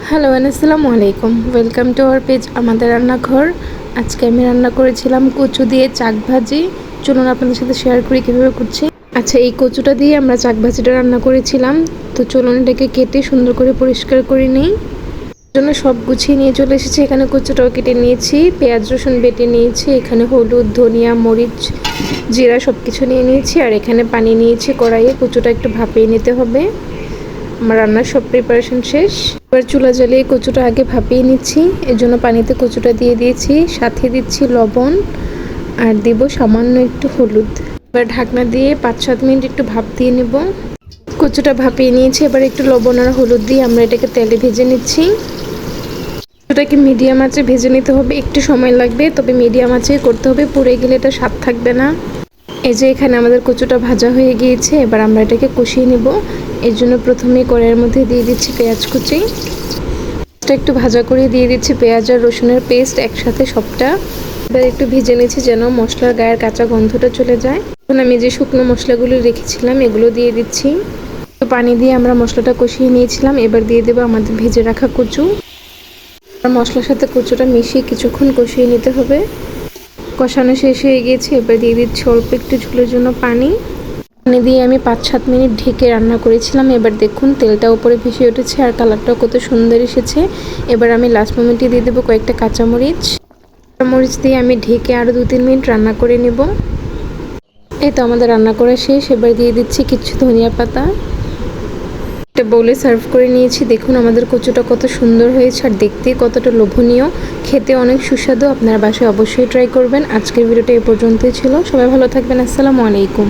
Hello আসসালামু আলাইকুম, welcome to our page আমাদের রান্নাঘর। আজকে আমি রান্না করেছিলাম কচু দিয়ে চাক ভাজি। চলুন আপনাদের সাথে শেয়ার করি কীভাবে করছি। আচ্ছা, এই কচুটা দিয়ে আমরা চাক ভাজিটা রান্না করেছিলাম। তো চলুন এটাকে কেটে সুন্দর করে পরিষ্কার করে নিই। জন্য সব গুছিয়ে নিয়ে চলে এসেছি। এখানে কচুটাও কেটে নিয়েছি, পেঁয়াজ রসুন বেটে নিয়েছি, এখানে হলুদ ধনিয়া মরিচ জিরা সব কিছু নিয়ে নিয়েছি। আর এখানে পানি নিয়েছি কড়াইয়ে। কচুটা একটু ভাপিয়ে নিতে হবে। আমার রান্নার সব প্রিপারেশন শেষ। এবার চুলা জ্বালিয়ে কচুটা আগে ভাপিয়ে নিচ্ছি। এর জন্য পানিতে কচুটা দিয়ে দিয়েছি, সাথে দিচ্ছি লবণ আর দিব সামান্য একটু হলুদ। এবার ঢাকনা দিয়ে 5-7 মিনিট একটু ভাপ দিয়ে নেব। কচুটা ভাপিয়ে নিয়েছি। এবার একটু লবণ আর হলুদ দিয়ে আমরা এটাকে তেলে ভেজে নিচ্ছি। কচুটাকে মিডিয়াম আঁচে ভেজে নিতে হবে, একটু সময় লাগবে, তবে মিডিয়াম আঁচে করতে হবে, পুড়ে গেলে এটা স্বাদ থাকবে না। এই যে এখানে আমাদের কচুটা ভাজা হয়ে গিয়েছে। এবার আমরা এটাকে কষিয়ে নেব। এর জন্য প্রথমে কড়াইয়ের মধ্যে দিয়ে দিচ্ছি পেঁয়াজ কুচি। একটু ভাজা করে দিয়ে দিচ্ছি পেঁয়াজ আর রসুনের পেস্ট একসাথে সবটা। এবার একটু ভেজে নিচ্ছি যেন মশলার গায়ের কাঁচা গন্ধটা চলে যায়। এখন আমি যে শুকনো মশলাগুলো রেখেছিলাম এগুলো দিয়ে দিচ্ছি। পানি দিয়ে আমরা মশলাটা কষিয়ে নিয়েছিলাম। এবার দিয়ে দেবো আমাদের ভেজে রাখা কচু। আর মশলার সাথে কচুটা মিশিয়ে কিছুক্ষণ কষিয়ে নিতে হবে। কষানো শেষ হয়ে গিয়েছে। এবার দিয়ে দিচ্ছি অল্প একটু ঝোলের জন্য পানি দিয়ে আমি 5-7 মিনিট ঢেকে রান্না করেছিলাম। এবার দেখুন তেলটা উপরে ভেসে উঠেছে আর কালারটাও কত সুন্দর এসেছে। এবার আমি লাস্ট মোমেন্টে দিয়ে দেবো কয়েকটা কাঁচামরিচ দিয়ে আমি ঢেকে আরও 2-3 মিনিট রান্না করে নেব। এই তো আমাদের রান্না করা শেষ। এবার দিয়ে দিচ্ছি কিছু ধনিয়া পাতা। একটা বলে সার্ভ করে নিয়েছি। দেখুন আমাদের কচুটা কত সুন্দর হয়েছে আর দেখতে কতটা লোভনীয়, খেতে অনেক সুস্বাদু। আপনারা বাসায় অবশ্যই ট্রাই করবেন। আজকের ভিডিওটা এ পর্যন্তই ছিল। সবাই ভালো থাকবেন। আসসালামু আলাইকুম।